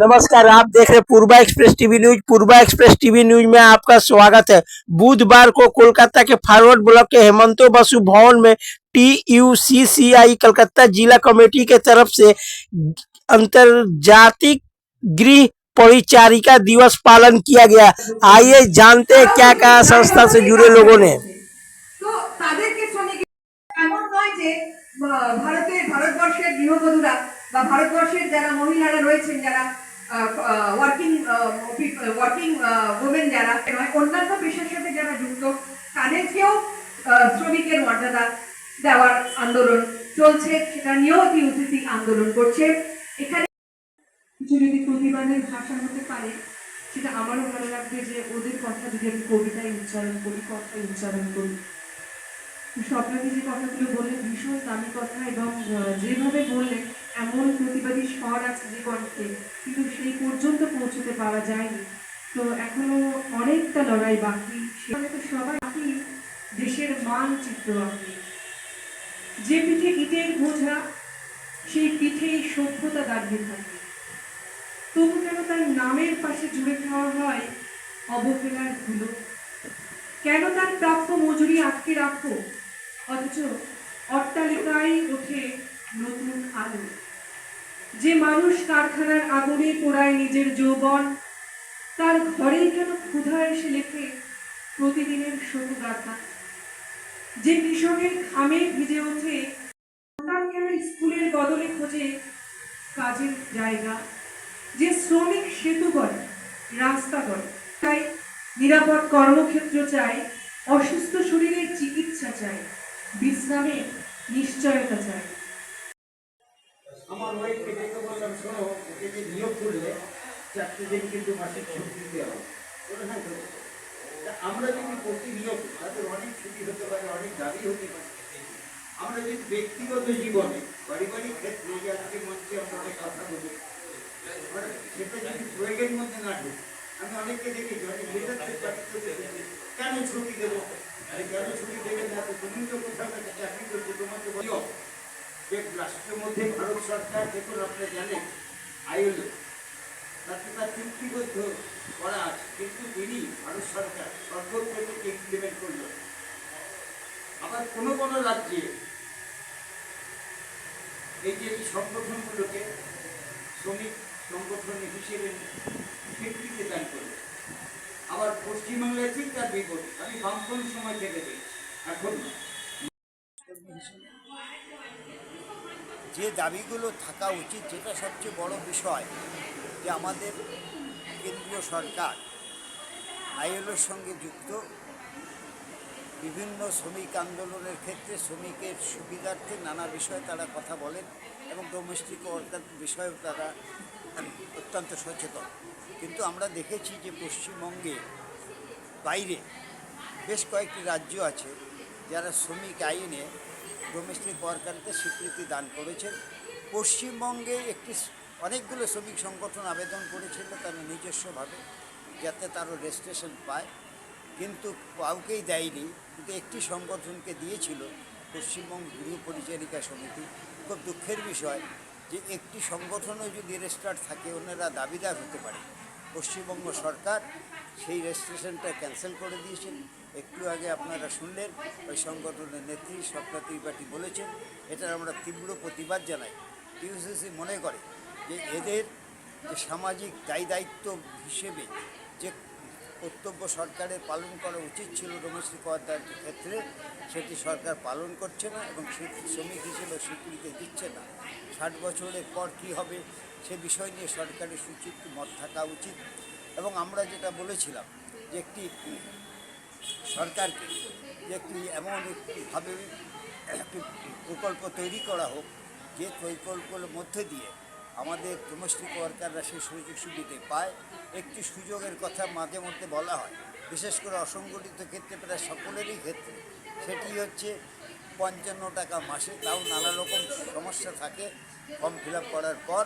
नमस्कार, आप देख रहे पूर्वा एक्सप्रेस टीवी न्यूज। पूर्वा एक्सप्रेस टीवी न्यूज में आपका स्वागत है। बुधवार को कोलकाता के फॉरवर्ड ब्लॉक के हेमंतो बसु भवन में TUCCI कलकत्ता जिला कमेटी के तरफ से अंतर्जातिक गृह परिचारिका दिवस पालन किया गया। आइए जानते हैं क्या कहा संस्था से जुड़े लोगों ने। तो তাদেরকে শ্রমিক এমন নয় যে ভারতবর্ষের গৃহবধূরা বা ভারতবর্ষের যারা মহিলারা রয়েছেন, যারা ওয়ার্কিং ওমেন যারা নয়, অন্যান্য পেশার সাথে যারা যুক্ত, তাদেরকেও শ্রমিকের মর্যাদা দেওয়ার আন্দোলন চলছে। সেটা নিয়েও TUCCI আন্দোলন করছে। এখানে কিছু যদি প্রতিবাদের ভাষা হতে পারে, সেটা আমারও ভালো লাগবে যে ওদের কথা যদি আমি কবিতায় উচ্চারণ করি, কথায় উচ্চারণ করি। স্বপ্নাদি যে কথাগুলো বললেন ভীষণ দামি কথা, এবং যেভাবে বললেন এমন প্রতিবাদী স্বর আছে যে কণ্ঠে, কিন্তু সেই পর্যন্ত পৌঁছতে পারা যায়নি। তো এখনো অনেকটা লড়াই বাকি। সেখানে তো সবাই বাকি দেশের মানচিত্র বাকি। যে পিঠে ইটের বোঝা, সেই পিঠেই সভ্যতা দাঁড়িয়ে থাকে। তবু কেন তার নামের পাশে জুড়ে খাওয়া হয় অবহেলার ধুলো? কেন তার প্রাপ্য মজুরি আটকে রাখো, অথচ অট্টালিকায় ওঠে নতুন আলো? যে মানুষ কারখানার আগুনে পোড়ায় নিজের যৌবন, তার ঘরেই কেন ক্ষুধা এসে লেখে প্রতিদিনের শোকগাথা? যে কৃষকের ঘামে ভিজে ওঠে সন্তান কেন স্কুলের বদলে খোঁজে কাজের জায়গা? যে শ্রমিক সেতু করে, রাস্তা করে, তাই নিরাপদ কর্মক্ষেত্র চাই, অসুস্থ শরীরের চিকিৎসা চাই, বিশ্রামের নিশ্চয়তা চাই। আমার ওই থেকে বললাম, শোনো, ওকে যে নিয়োগ করলে 4 দিন কিন্তু মাসিক ছুটি দিতে হবে। আমরা যদি প্রতি নিয়োগ, তাদের অনেক ছুটি হতে পারে, অনেক দাবি হতে পারে। আমরা যদি ব্যক্তিগত জীবনে পারিবারিক ক্ষেত্রে যে আজকে মঞ্চে আমরা অনেক কথা বলি, সেটা যদি প্রয়োগের মধ্যে না ঢুকে, আমি অনেককে দেখেছি অনেক লিডারদের কেন ছুটি দেবো, কেন ছুটি দেবেন না? তুমি তো কোথাও একটা চাকরি করছো, তোমাকে বলো যে রাষ্ট্রের মধ্যে ভারত সরকার, দেখুন আপনারা জানেন ILO তাতে তার চুক্তিবদ্ধ করা আছে, কিন্তু তিনি ভারত সরকার সর্বত্র থেকে ইমপ্লিমেন্ট করল। আবার কোনো কোনো রাজ্যে এই যে সংগঠনগুলোকে শ্রমিক সংগঠন হিসেবে স্বীকৃতি দান করলো। আবার পশ্চিমবাংলায় ঠিক তার বিপরীত। আমি বামপন্থী সময় থেকে দেখি, এখন যে দাবিগুলো থাকা উচিত, যেটা সবচেয়ে বড় বিষয়, যে আমাদের কেন্দ্রীয় সরকার ILOর সঙ্গে যুক্ত বিভিন্ন শ্রমিক আন্দোলনের ক্ষেত্রে শ্রমিকের সুবিধার্থে নানা বিষয়ে তারা কথা বলেন, এবং ডোমেস্টিক ওয়ার্কার বিষয়েও তারা অত্যন্ত সচেতন। কিন্তু আমরা দেখেছি যে পশ্চিমবঙ্গে বাইরে বেশ কয়েকটি রাজ্য আছে যারা শ্রমিক আইনে ডোমেস্টিক ওয়ার্কারদের স্বীকৃতি দান করেছেন। পশ্চিমবঙ্গে অনেকগুলো শ্রমিক সংগঠন আবেদন করেছিল তারা নিজস্বভাবে, যাতে তারা রেজিস্ট্রেশন পায়, কিন্তু কাউকেই দেয়নি। কিন্তু একটি সংগঠনকে দিয়েছিল, পশ্চিমবঙ্গ গৃহ পরিচারিকা সমিতি। খুব দুঃখের বিষয় যে একটি সংগঠনও যদি রেজিস্টার্ড থাকে, ওনারা দাবিদার হতে পারে। পশ্চিমবঙ্গ সরকার সেই রেজিস্ট্রেশনটা ক্যান্সেল করে দিয়েছেন। একটু আগে আপনারা শুনলেন ওই সংগঠনের নেত্রী স্বপ্না ত্রিপাঠী বলেছেন, এটার আমরা তীব্র প্রতিবাদ জানাই। TUCCI মনে করে যে এদের যে সামাজিক দায়িত্ব হিসেবে যে কর্তব্য সরকারের পালন করা উচিত ছিল ডোমেস্টিক ওয়ার্কারদের ক্ষেত্রে, সেটি সরকার পালন করছে না, এবং শ্রমিক হিসেবে স্বীকৃতি দিচ্ছে না। 60 বছরের পর কী হবে সে বিষয় নিয়ে সরকারের সুচিত মত থাকা উচিত। এবং আমরা যেটা বলেছিলাম যে একটি সরকারকে যে একটি এমন একটিভাবে একটি প্রকল্প তৈরি করা হোক, যে প্রকল্পের মধ্যে দিয়ে আমাদের ডোমেস্টিক ওয়ার্কাররা সেই সুযোগ সুবিধে পায়। একটি সুযোগের কথা মাঝে মধ্যে বলা হয়, বিশেষ করে অসংগঠিত ক্ষেত্রে, প্রায় সকলেরই ক্ষেত্রে, সেটি হচ্ছে 55 টাকা মাসে। তাও নানা রকম সমস্যা থাকে, ফর্ম ফিল আপ করার পর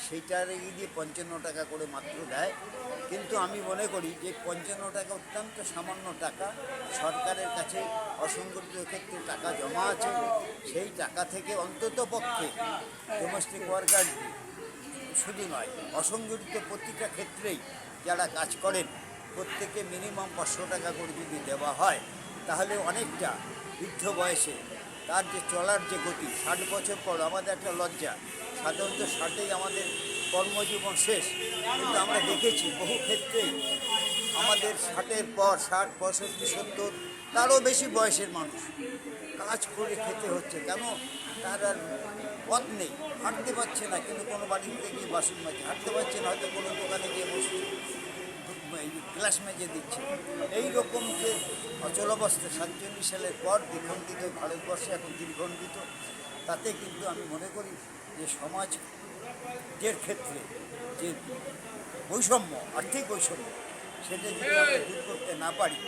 সেইটার দিয়ে 55 টাকা করে মাত্র দেয়। কিন্তু আমি মনে করি যে 55 টাকা অত্যন্ত সামান্য টাকা। সরকারের কাছে অসংগঠিত ক্ষেত্রে টাকা জমা আছে, সেই টাকা থেকে অন্তত পক্ষে ডোমেস্টিক ওয়ার্কার শুধু নয়, অসংগঠিত প্রতিটা ক্ষেত্রেই যারা কাজ করেন প্রত্যেকে মিনিমাম 500 টাকা করে যদি দেওয়া হয়, তাহলে অনেকটা বৃদ্ধ বয়সে তার যে চলার যে গতি, 60 বছর পর আমাদের একটা লজ্জা, সাধারণত 60-এই আমাদের কর্মজীবন শেষ, কিন্তু আমরা দেখেছি বহু ক্ষেত্রেই আমাদের 60-এর পর 60, 65, 70 তারও বেশি বয়সের মানুষ কাজ করে খেতে হচ্ছে। কেন? তার আর পথ নেই, হাঁটতে পারছে না, কিন্তু কোনো বাড়িতে গিয়ে বাসন মাজছে, হাঁটতে পারছে না, হয়তো কোনো দোকানে গিয়ে বসে গ্লাস মেজে দিচ্ছে। এইরকম যে অচলাবস্থা 47 সালের পর দ্বিখণ্ডিত ভারতবর্ষে এখন দ্বিখণ্ডিত, তাতে কিন্তু আমি মনে করি যে সমাজের ক্ষেত্রে যে বৈষম্য, আর্থিক বৈষম্য, সেটা যদি আমরা দূর করতে না পারি,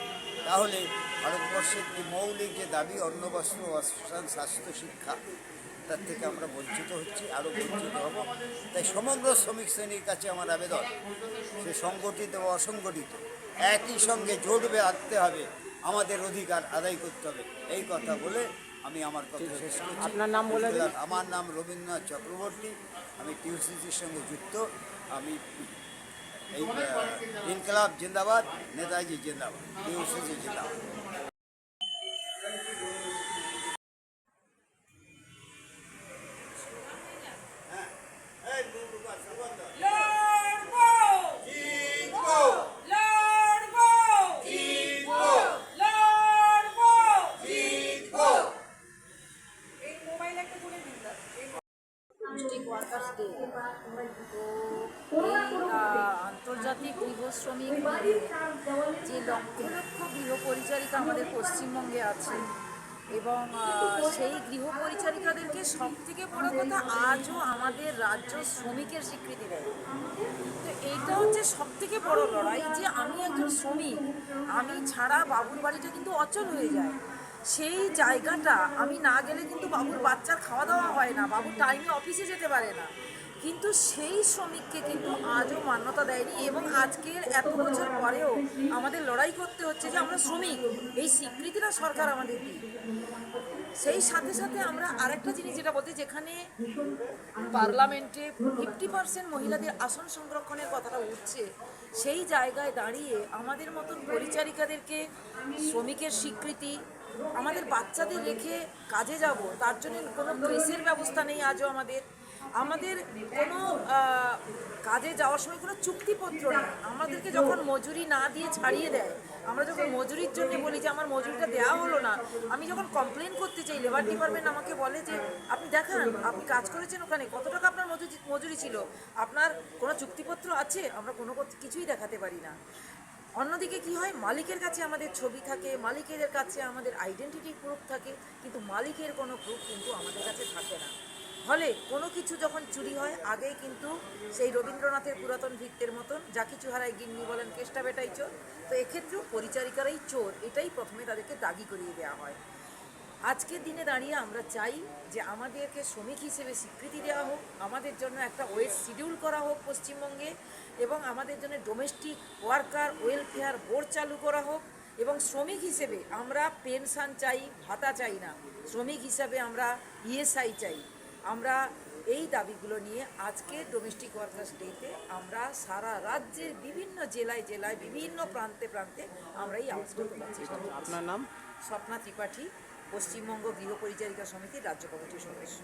তাহলে ভারতবর্ষের যে মৌলিক যে দাবি অন্ন, বস্ত্র, বাসস্থান, স্বাস্থ্য, শিক্ষা, তার থেকে আমরা বঞ্চিত হচ্ছি, আরও বঞ্চিত হব। তাই সমগ্র শ্রমিক শ্রেণীর কাছে আমার আবেদন, সে সংগঠিত ও অসংগঠিত একই সঙ্গে জোটবে আনতে হবে, আমাদের অধিকার আদায় করতে হবে। এই কথা বলে আমি আমার কথা শেষ করছি। আপনার নাম বলে দিন। আমার নাম রবীন্দ্রনাথ চক্রবর্তী, আমি টিউসিসির সঙ্গে যুক্ত। আমি এই ইনকলাব জিন্দাবাদ, নেতাজি জিন্দাবাদ, টিউসিসি জিন্দাবাদ। Domestic workers day. তো এই আন্তর্জাতিক গৃহ শ্রমিক যে লক্ষ লক্ষ গৃহ পরিচারিকা আমাদের পশ্চিমবঙ্গে আছে, এবং সেই গৃহ পরিচারিকাদেরকে সব থেকে বড় কথা আজও আমাদের রাজ্য শ্রমিকের স্বীকৃতি দেয়। তো এইটা হচ্ছে সব থেকে বড় লড়াই, যে আমি একজন শ্রমিক, আমি ছাড়া বাবুর বাড়িটা কিন্তু অচল হয়ে যায়। সেই জায়গাটা আমি না গেলে কিন্তু বাবুর বাচ্চার খাওয়া দাওয়া হয় না, বাবু টাইমে অফিসে যেতে পারে না। কিন্তু সেই শ্রমিককে কিন্তু আজও মান্যতা দেয়নি, এবং আজকের এত বছর পরেও আমাদের লড়াই করতে হচ্ছে যে আমরা শ্রমিক, এই স্বীকৃতিটা সরকার আমাদের দিই। সেই সাথে সাথে আমরা আরেকটা জিনিস যেটা বলতে, যেখানে পার্লামেন্টে 50% মহিলাদের আসন সংরক্ষণের কথাটা উঠছে, সেই জায়গায় দাঁড়িয়ে আমাদের মতন পরিচারিকাদেরকে শ্রমিকের স্বীকৃতি, আমাদের বাচ্চাদের রেখে কাজে যাব তার জন্য কোনো প্রেসের ব্যবস্থা নেই আজও আমাদের কোনো কাজে যাওয়ার সময় কোনো চুক্তিপত্র নেই। আমাদেরকে যখন মজুরি না দিয়ে ছাড়িয়ে দেয়, আমরা যখন মজুরির জন্য বলি যে আমার মজুরিটা দেওয়া হলো না, আমি যখন কমপ্লেন করতে চাই, লেবার ডিপার্টমেন্ট আমাকে বলে যে আপনি দেখান আপনি কাজ করেছেন, ওখানে কত টাকা আপনার মজুরি ছিল, আপনার কোনো চুক্তিপত্র আছে? আমরা কোনো কিছুই দেখাতে পারি না। অন্যদিকে কি হয়, মালিকের কাছে আমাদের ছবি থাকে, মালিকের কাছে আমাদের আইডেন্টিটি প্রুফ থাকে, কিন্তু মালিকের কোনো প্রুফ কিন্তু আমাদের কাছে থাকে না। ফলে কোনো কিছু যখন চুরি হয়, আগেই কিন্তু সেই রবীন্দ্রনাথের পুরাতন ভিত্তের মতন যা কিছু হারায় গিন্নি বলেন কেষ্টা বেটাই চোর, তো এক্ষেত্রেও পরিচারিকারাই চোর, এটাই প্রথমে তাদেরকে দাগি করিয়ে দেওয়া হয়। আজকের দিনে দাঁড়িয়ে আমরা চাই যে আমাদেরকে শ্রমিক হিসেবে স্বীকৃতি দেওয়া হোক, আমাদের জন্য একটা ওয়েজ শিডিউল করা হোক পশ্চিমবঙ্গে, এবং আমাদের জন্য ডোমেস্টিক ওয়ার্কার ওয়েলফেয়ার বোর্ড চালু করা হোক, এবং শ্রমিক হিসেবে আমরা পেনশন চাই, ভাতা চাই না, শ্রমিক হিসাবে আমরা ইএসআই চাই। আমরা এই দাবিগুলো নিয়ে আজকে ডোমেস্টিক ওয়ার্কার্স ডেতে আমরা সারা রাজ্যের বিভিন্ন জেলায় জেলায় বিভিন্ন প্রান্তে প্রান্তে আমরা এই আওয়াজটা তোলার চেষ্টা করছি। আপনার নাম? স্বপ্না ত্রিপাঠী, পশ্চিমবঙ্গ গৃহ পরিচারিকা সমিতির রাজ্য কমিটির সদস্য।